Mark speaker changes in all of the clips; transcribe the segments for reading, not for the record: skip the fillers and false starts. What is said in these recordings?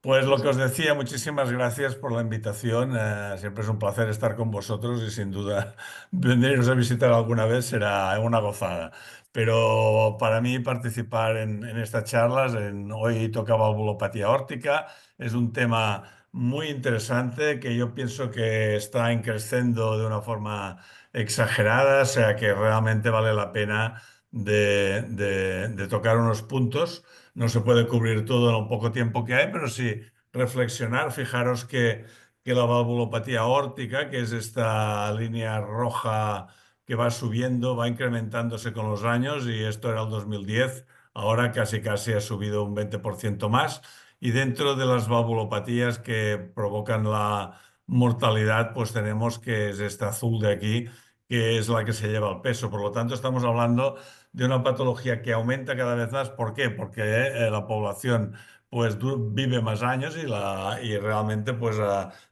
Speaker 1: Pues lo que os decía, muchísimas gracias por la invitación. Siempre es un placer estar con vosotros y sin duda vendréis a visitar alguna vez será una gozada. Pero para mí participar en estas charlas, hoy toca valvulopatía órtica, es un tema muy interesante que yo pienso que está creciendo de una forma exagerada, o sea que realmente vale la pena de tocar unos puntos. No se puede cubrir todo en lo poco tiempo que hay, pero sí reflexionar. Fijaros que la valvulopatía aórtica, que es esta línea roja que va subiendo, va incrementándose con los años, y esto era el 2010, ahora casi casi ha subido un 20% más. Y dentro de las valvulopatías que provocan la mortalidad, pues tenemos que es esta azul de aquí, que es la que se lleva el peso. Por lo tanto, estamos hablando de una patología que aumenta cada vez más. ¿Por qué? Porque la población pues vive más años y realmente pues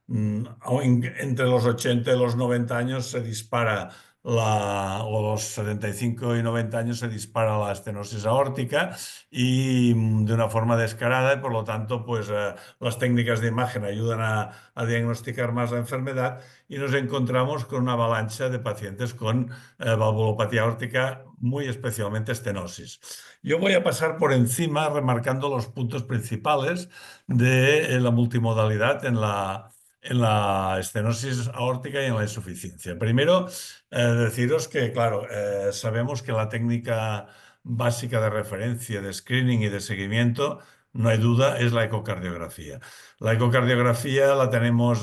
Speaker 1: entre los 80 y los 90 años se dispara o los 75 y 90 años se dispara la estenosis aórtica y de una forma descarada, y por lo tanto pues las técnicas de imagen ayudan a diagnosticar más la enfermedad, y nos encontramos con una avalancha de pacientes con valvulopatía aórtica, muy especialmente estenosis. Yo voy a pasar por encima remarcando los puntos principales de la multimodalidad en la estenosis aórtica y en la insuficiencia. Primero, deciros que, claro, sabemos que la técnica básica de referencia, de screening y de seguimiento, no hay duda, es la ecocardiografía. La ecocardiografía la tenemos,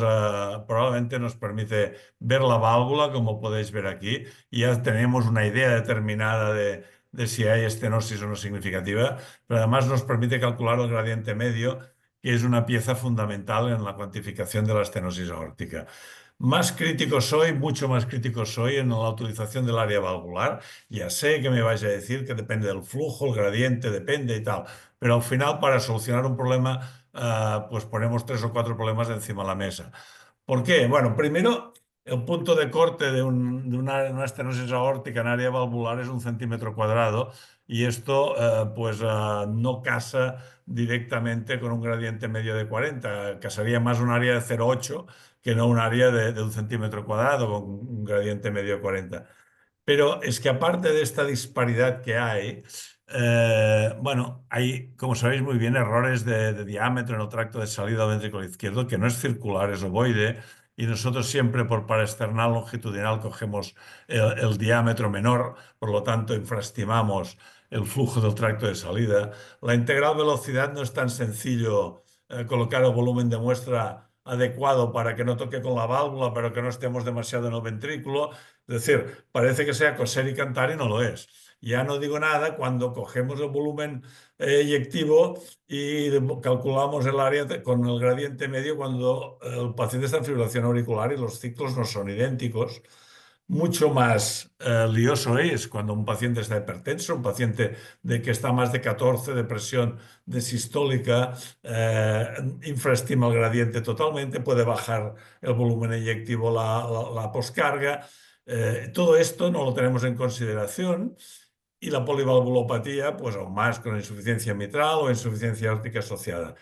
Speaker 1: probablemente nos permite ver la válvula, como podéis ver aquí, y ya tenemos una idea determinada de si hay estenosis o no significativa, pero además nos permite calcular el gradiente medio, que es una pieza fundamental en la cuantificación de la estenosis aórtica. Más crítico soy, mucho más crítico soy en la utilización del área valvular. Ya sé que me vais a decir que depende del flujo, el gradiente depende y tal, pero al final para solucionar un problema, pues ponemos tres o cuatro problemas encima de la mesa. ¿Por qué? Bueno, primero, el punto de corte de una estenosis aórtica en área valvular es 1 centímetro cuadrado, y esto pues no casa directamente con un gradiente medio de 40. Casaría más un área de 0,8 que no un área de 1 centímetro cuadrado con un gradiente medio de 40. Pero es que aparte de esta disparidad que hay, bueno, hay, como sabéis muy bien, errores de diámetro en el tracto de salida del ventrículo izquierdo, que no es circular, es ovoide, y nosotros siempre por paraesternal longitudinal cogemos el diámetro menor, por lo tanto infraestimamos el flujo del tracto de salida. La integral velocidad no es tan sencillo colocar el volumen de muestra adecuado para que no toque con la válvula, pero que no estemos demasiado en el ventrículo. Es decir, parece que sea coser y cantar y no lo es. Ya no digo nada cuando cogemos el volumen eyectivo y calculamos el área con el gradiente medio cuando el paciente está en fibrilación auricular y los ciclos no son idénticos. Mucho más lioso es cuando un paciente está hipertenso, un paciente de que está más de 14 de presión de sistólica, infraestima el gradiente totalmente, puede bajar el volumen eyectivo, la poscarga. Todo esto no lo tenemos en consideración, y la polivalvulopatía, pues aún más con insuficiencia mitral o insuficiencia aórtica asociada.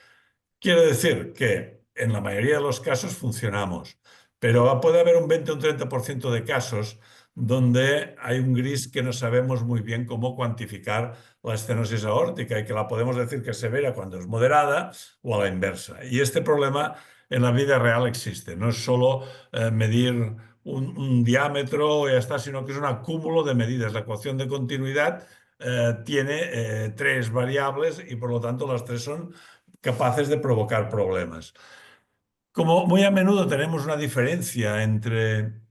Speaker 1: Quiere decir que en la mayoría de los casos funcionamos, pero puede haber un 20 o un 30% de casos donde hay un gris que no sabemos muy bien cómo cuantificar la estenosis aórtica, y que la podemos decir que es severa cuando es moderada o a la inversa. Y este problema en la vida real existe. No es solo medir un diámetro y ya está, sino que es un acúmulo de medidas. La ecuación de continuidad tiene tres variables y por lo tanto las tres son capaces de provocar problemas. Como muy a menudo tenemos una diferencia entre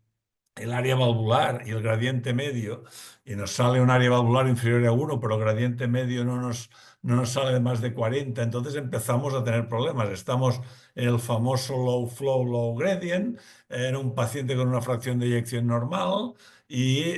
Speaker 1: el área valvular y el gradiente medio, y nos sale un área valvular inferior a 1, pero el gradiente medio no nos sale de más de 40, entonces empezamos a tener problemas. Estamos en el famoso low flow, low gradient, en un paciente con una fracción de eyección normal, y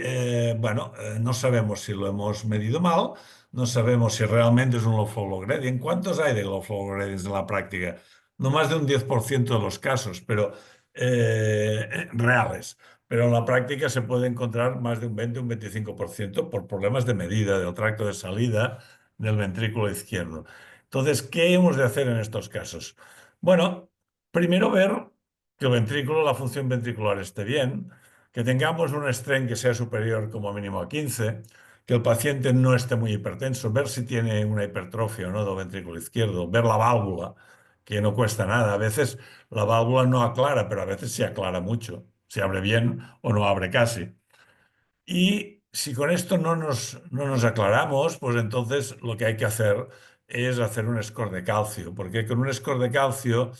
Speaker 1: bueno, no sabemos si lo hemos medido mal, no sabemos si realmente es un low flow, low gradient. ¿Cuántos hay de low flow gradients en la práctica? No más de un 10% de los casos, pero reales. Pero en la práctica se puede encontrar más de un 20 o un 25% por problemas de medida del tracto de salida del ventrículo izquierdo. Entonces, ¿qué hemos de hacer en estos casos? Bueno, primero ver que el ventrículo, la función ventricular esté bien, que tengamos un strain que sea superior como mínimo a 15, que el paciente no esté muy hipertenso, ver si tiene una hipertrofia o no del ventrículo izquierdo, ver la válvula, que no cuesta nada. A veces la válvula no aclara, pero a veces sí aclara mucho, si abre bien o no abre casi. Y si con esto no nos aclaramos, pues entonces lo que hay que hacer es hacer un score de calcio, porque con un score de calcio,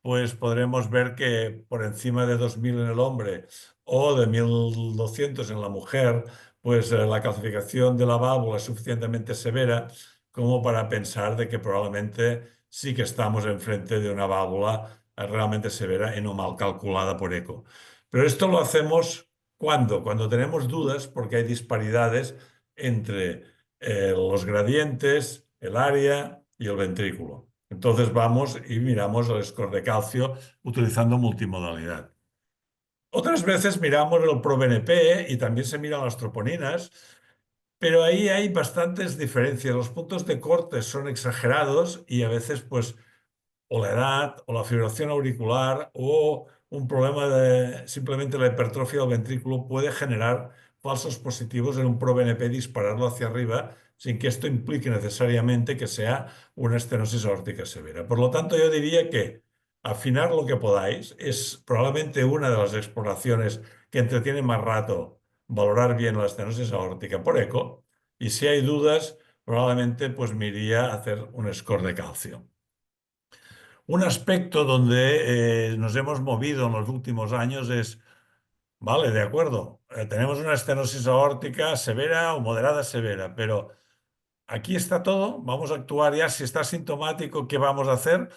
Speaker 1: pues podremos ver que por encima de 2000 en el hombre o de 1200 en la mujer, pues la calcificación de la válvula es suficientemente severa como para pensar de que probablemente sí que estamos enfrente de una válvula realmente severa y no mal calculada por eco. Pero esto lo hacemos ¿cuándo? Cuando tenemos dudas porque hay disparidades entre los gradientes, el área y el ventrículo. Entonces vamos y miramos el score de calcio utilizando multimodalidad. Otras veces miramos el ProBNP y también se miran las troponinas, pero ahí hay bastantes diferencias. Los puntos de corte son exagerados y a veces pues o la edad, o la fibrilación auricular, o un problema de simplemente la hipertrofia del ventrículo puede generar falsos positivos en un ProBNP, dispararlo hacia arriba, sin que esto implique necesariamente que sea una estenosis aórtica severa. Por lo tanto, yo diría que afinar lo que podáis es probablemente una de las exploraciones que entretiene más rato valorar bien la estenosis aórtica por eco, y si hay dudas, probablemente pues me iría a hacer un score de calcio. Un aspecto donde nos hemos movido en los últimos años es, vale, de acuerdo, tenemos una estenosis aórtica severa o moderada severa, pero aquí está todo, vamos a actuar ya. Si está sintomático, ¿qué vamos a hacer?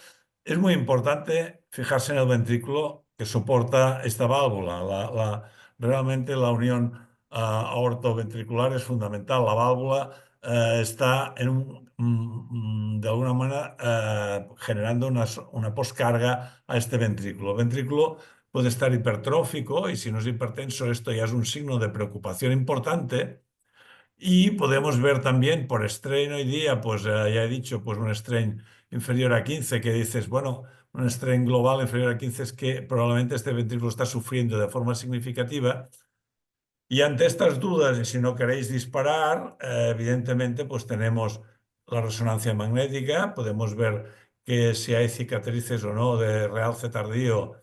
Speaker 1: Es muy importante fijarse en el ventrículo que soporta esta válvula. Realmente la unión aortoventricular es fundamental. La válvula está de alguna manera generando una poscarga a este ventrículo. El ventrículo puede estar hipertrófico y si no es hipertenso, esto ya es un signo de preocupación importante. Y podemos ver también por strain hoy día, pues ya he dicho, pues un strain inferior a 15 que dices, bueno, un strain global inferior a 15 es que probablemente este ventrículo está sufriendo de forma significativa. Y ante estas dudas, y si no queréis disparar, evidentemente, pues tenemos la resonancia magnética, podemos ver que si hay cicatrices o no de realce tardío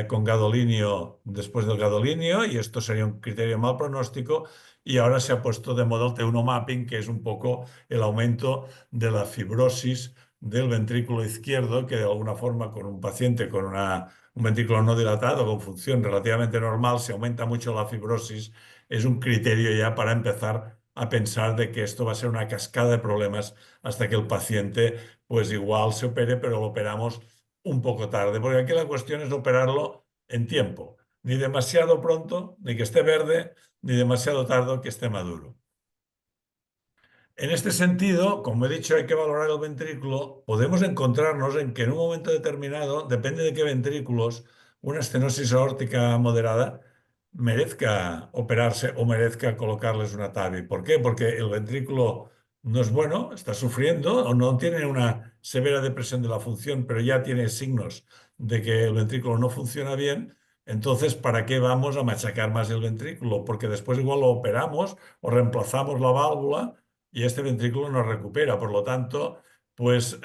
Speaker 1: con gadolinio después del gadolinio, y esto sería un criterio mal pronóstico, y ahora se ha puesto de moda el T1 mapping, que es un poco el aumento de la fibrosis del ventrículo izquierdo, que de alguna forma con un paciente con un ventrículo no dilatado, con función relativamente normal, si aumenta mucho la fibrosis, es un criterio ya para empezar a pensar de que esto va a ser una cascada de problemas hasta que el paciente, pues igual se opere, pero lo operamos un poco tarde, porque aquí la cuestión es operarlo en tiempo, ni demasiado pronto, ni que esté verde, ni demasiado tarde que esté maduro. En este sentido, como he dicho, hay que valorar el ventrículo. Podemos encontrarnos en que en un momento determinado, depende de qué ventrículos, una estenosis aórtica moderada merezca operarse o merezca colocarles una TAVI. ¿Por qué? Porque el ventrículo no es bueno, está sufriendo o no tiene una severa depresión de la función, pero ya tiene signos de que el ventrículo no funciona bien. Entonces, ¿para qué vamos a machacar más el ventrículo? Porque después igual lo operamos o reemplazamos la válvula y este ventrículo no recupera. Por lo tanto, pues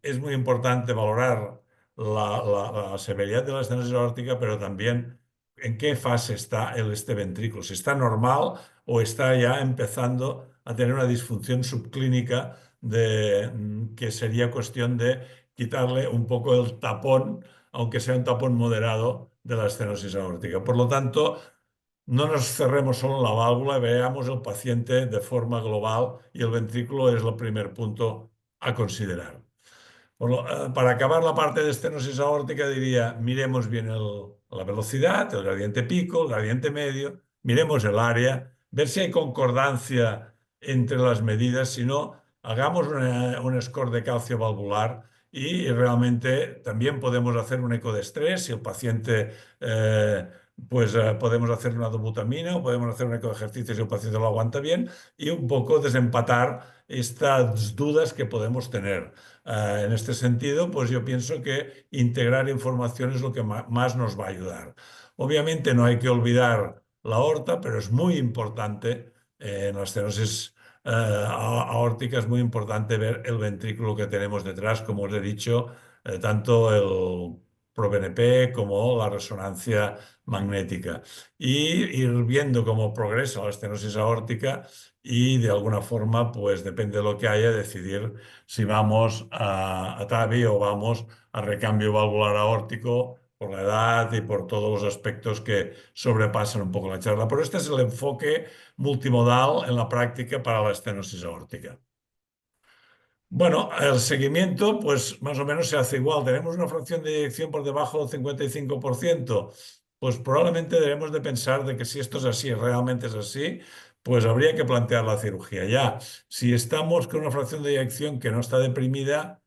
Speaker 1: es muy importante valorar la severidad de la estenosis aórtica, pero también en qué fase está este ventrículo, si está normal o está ya empezando a tener una disfunción subclínica que sería cuestión de quitarle un poco el tapón, aunque sea un tapón moderado de la estenosis aórtica. Por lo tanto, no nos cerremos solo en la válvula, veamos el paciente de forma global y el ventrículo es el primer punto a considerar. Para acabar la parte de estenosis aórtica diría, miremos bien la velocidad, el gradiente pico, el gradiente medio, miremos el área, ver si hay concordancia entre las medidas, si no, hagamos un score de calcio valvular y realmente también podemos hacer un eco de estrés si el paciente, pues podemos hacer una dobutamina o podemos hacer un eco de ejercicio si el paciente lo aguanta bien y un poco desempatar estas dudas que podemos tener. En este sentido, pues yo pienso que integrar información es lo que más nos va a ayudar. Obviamente no hay que olvidar la aorta, pero es muy importante en la estenosis aórtica es muy importante ver el ventrículo que tenemos detrás, como os he dicho, tanto el ProBNP como la resonancia magnética. Y ir viendo cómo progresa la estenosis aórtica y de alguna forma, pues depende de lo que haya, decidir si vamos a TAVI o vamos a recambio valvular aórtico por la edad y por todos los aspectos que sobrepasan un poco la charla. Pero este es el enfoque multimodal en la práctica para la estenosis aórtica. Bueno, el seguimiento, pues más o menos se hace igual. Tenemos una fracción de eyección por debajo del 55%. Pues probablemente debemos de pensar de que si esto es así, realmente es así, pues habría que plantear la cirugía ya. Si estamos con una fracción de eyección que no está deprimida,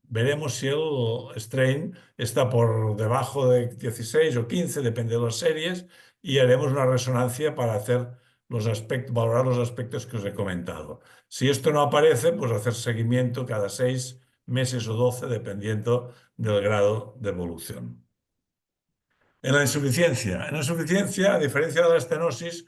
Speaker 1: veremos si el strain está por debajo de 16 o 15, depende de las series, y haremos una resonancia para hacer los aspectos, valorar los aspectos que os he comentado. Si esto no aparece, pues hacer seguimiento cada 6 meses o 12, dependiendo del grado de evolución. En la insuficiencia, a diferencia de la estenosis,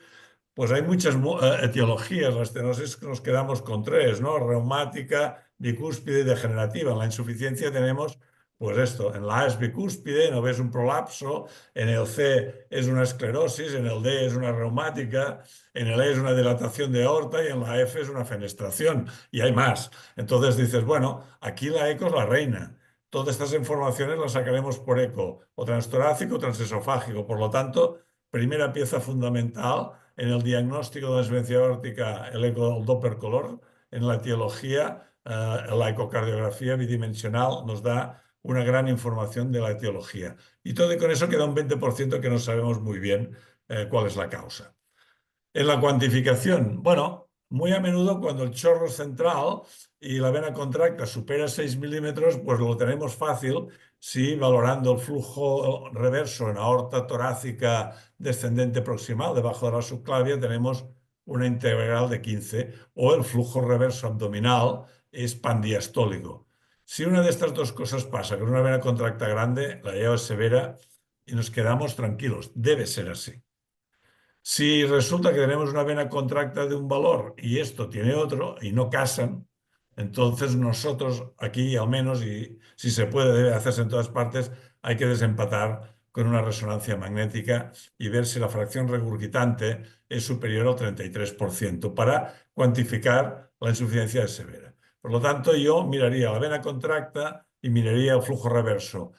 Speaker 1: pues hay muchas etiologías. La estenosis nos quedamos con tres, ¿no? Reumática, bicúspide y degenerativa. En la insuficiencia tenemos, pues esto, en la A es bicúspide, no ves un prolapso, en el C es una esclerosis, en el D es una reumática, en el E es una dilatación de aorta y en la F es una fenestración. Y hay más. Entonces dices, bueno, aquí la eco es la reina. Todas estas informaciones las sacaremos por eco, o transtorácico o transesofágico. Por lo tanto, primera pieza fundamental en el diagnóstico de la insuficiencia aórtica, el Doppler color. En la etiología, la ecocardiografía bidimensional nos da una gran información de la etiología. Y todo y con eso queda un 20% que no sabemos muy bien cuál es la causa. En la cuantificación, bueno, muy a menudo cuando el chorro central y la vena contracta supera 6 milímetros, pues lo tenemos fácil si valorando el flujo reverso en aorta torácica descendente proximal, debajo de la subclavia, tenemos una integral de 15, o el flujo reverso abdominal es pandiastólico. Si una de estas dos cosas pasa, que una vena contracta grande, la llave es severa y nos quedamos tranquilos. Debe ser así. Si resulta que tenemos una vena contracta de un valor y esto tiene otro y no casan, entonces nosotros aquí al menos, y si se puede, debe hacerse en todas partes, hay que desempatar con una resonancia magnética y ver si la fracción regurgitante es superior al 33% para cuantificar la insuficiencia severa. Por lo tanto, yo miraría la vena contracta y miraría el flujo reverso.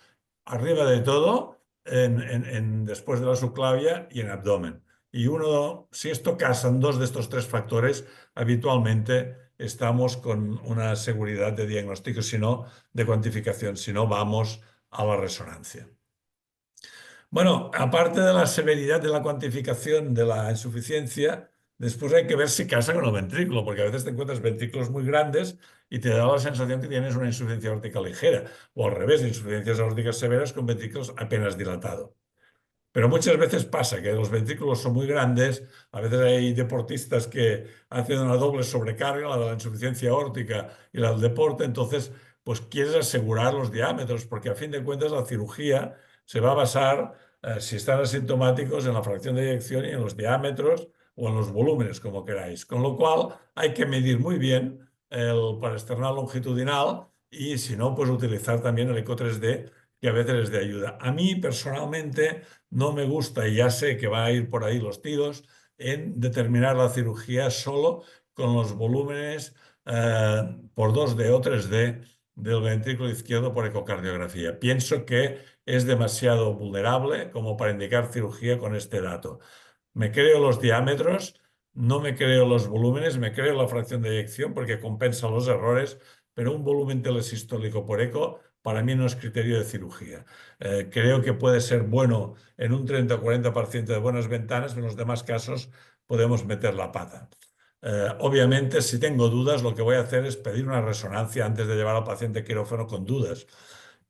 Speaker 1: Arriba de todo, después de la subclavia y en abdomen. Y uno, si esto casan dos de estos tres factores, habitualmente estamos con una seguridad de diagnóstico, si no, de cuantificación, si no, vamos a la resonancia. Bueno, aparte de la severidad de la cuantificación de la insuficiencia, después hay que ver si casa con el ventrículo, porque a veces te encuentras ventrículos muy grandes y te da la sensación que tienes una insuficiencia aórtica ligera, o al revés, insuficiencias aórticas severas con ventrículos apenas dilatados. Pero muchas veces pasa que los ventrículos son muy grandes, a veces hay deportistas que hacen una doble sobrecarga, la de la insuficiencia aórtica y la del deporte, entonces pues quieres asegurar los diámetros, porque a fin de cuentas la cirugía se va a basar, si están asintomáticos, en la fracción de eyección y en los diámetros o en los volúmenes, como queráis. Con lo cual hay que medir muy bien el parasternal longitudinal y si no, pues utilizar también el eco 3D, que a veces es de ayuda. A mí personalmente no me gusta, y ya sé que va a ir por ahí los tiros, en determinar la cirugía solo con los volúmenes por 2D o 3D del ventrículo izquierdo por ecocardiografía. Pienso que es demasiado vulnerable como para indicar cirugía con este dato. Me creo los diámetros, no me creo los volúmenes, me creo la fracción de eyección porque compensa los errores, pero un volumen telesistólico por eco para mí no es criterio de cirugía. Creo que puede ser bueno en un 30 o 40% de buenas ventanas, pero en los demás casos podemos meter la pata. Obviamente, si tengo dudas, lo que voy a hacer es pedir una resonancia antes de llevar al paciente a quirófano con dudas.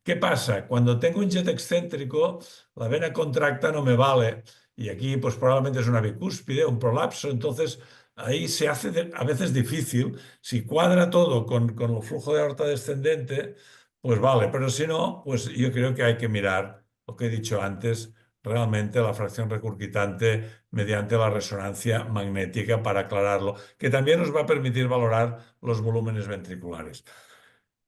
Speaker 1: ¿Qué pasa? Cuando tengo un jet excéntrico, la vena contracta no me vale. Y aquí, pues probablemente es una bicúspide, un prolapso. Entonces, ahí se hace a veces difícil. Si cuadra todo con el flujo de aorta descendente, pues vale, pero si no, pues yo creo que hay que mirar lo que he dicho antes, realmente la fracción recurgitante mediante la resonancia magnética para aclararlo, que también nos va a permitir valorar los volúmenes ventriculares.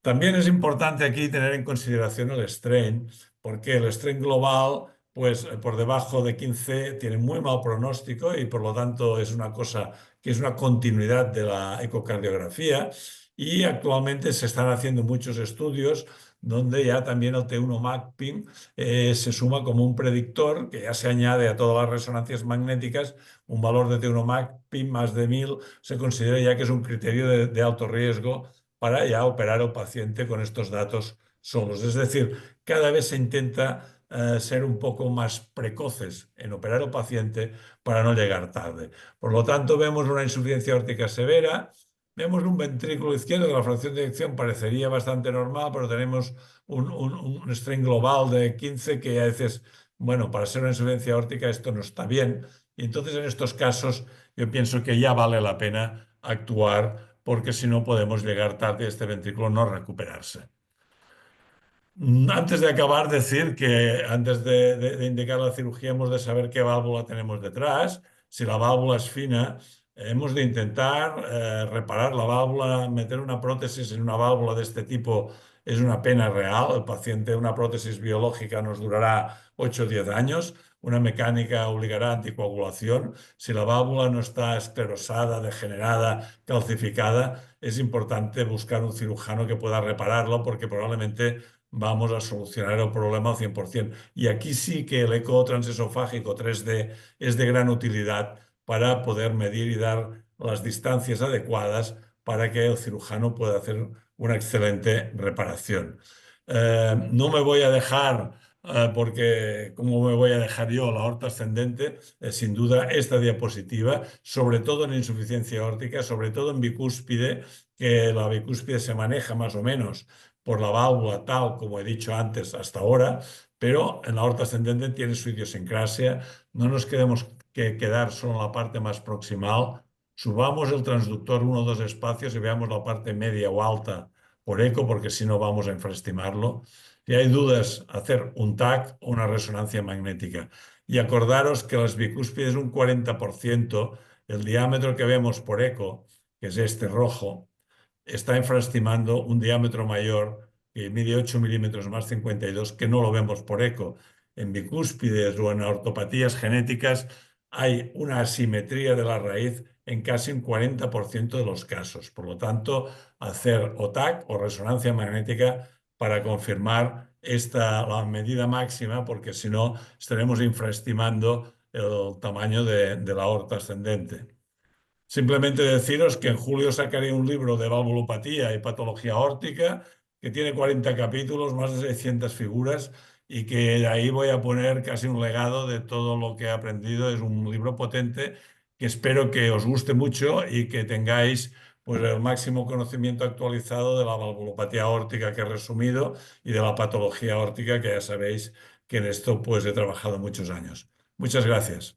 Speaker 1: También es importante aquí tener en consideración el strain, porque el strain global, pues por debajo de 15 tiene muy mal pronóstico y por lo tanto es una cosa que es una continuidad de la ecocardiografía. Y actualmente se están haciendo muchos estudios donde ya también el T1 mapping se suma como un predictor que ya se añade a todas las resonancias magnéticas. Un valor de T1 mapping más de 1000 se considera ya que es un criterio de alto riesgo para ya operar al paciente con estos datos solos. Es decir, cada vez se intenta ser un poco más precoces en operar al paciente para no llegar tarde. Por lo tanto, vemos una insuficiencia aórtica severa, vemos un ventrículo izquierdo que la fracción de eyección parecería bastante normal, pero tenemos un strain global de 15 que a veces, bueno, para ser una insuficiencia aórtica esto no está bien. Y entonces en estos casos yo pienso que ya vale la pena actuar porque si no podemos llegar tarde y este ventrículo no recuperarse. Antes de acabar, decir que antes de indicar la cirugía hemos de saber qué válvula tenemos detrás. Si la válvula es fina, hemos de intentar reparar la válvula, meter una prótesis en una válvula de este tipo es una pena real. El paciente, una prótesis biológica nos durará 8 o 10 años. Una mecánica obligará a anticoagulación. Si la válvula no está esclerosada, degenerada, calcificada, es importante buscar un cirujano que pueda repararlo porque probablemente vamos a solucionar el problema al 100%. Y aquí sí que el eco transesofágico 3D es de gran utilidad para poder medir y dar las distancias adecuadas para que el cirujano pueda hacer una excelente reparación. No me voy a dejar, porque ¿cómo me voy a dejar yo la aorta ascendente? Sin duda esta diapositiva, sobre todo en insuficiencia aórtica, sobre todo en bicúspide, que la bicúspide se maneja más o menos por la válvula tal como he dicho antes hasta ahora, pero en la aorta ascendente tiene su idiosincrasia. No nos quedemos que quedar solo en la parte más proximal. Subamos el transductor uno o dos espacios y veamos la parte media o alta por eco, porque si no vamos a infraestimarlo. Si hay dudas, hacer un TAC o una resonancia magnética. Y acordaros que las bicúspides un 40%, el diámetro que vemos por eco, que es este rojo, está infraestimando un diámetro mayor que mide 8 milímetros más 52, que no lo vemos por eco. En bicúspides o en ortopatías genéticas hay una asimetría de la raíz en casi un 40% de los casos. Por lo tanto, hacer OTAC o resonancia magnética para confirmar la medida máxima, porque si no estaremos infraestimando el tamaño de la aorta ascendente. Simplemente deciros que en julio sacaré un libro de valvulopatía y patología aórtica que tiene 40 capítulos, más de 600 figuras y que de ahí voy a poner casi un legado de todo lo que he aprendido. Es un libro potente que espero que os guste mucho y que tengáis pues el máximo conocimiento actualizado de la valvulopatía aórtica que he resumido y de la patología aórtica que ya sabéis que en esto pues he trabajado muchos años. Muchas gracias.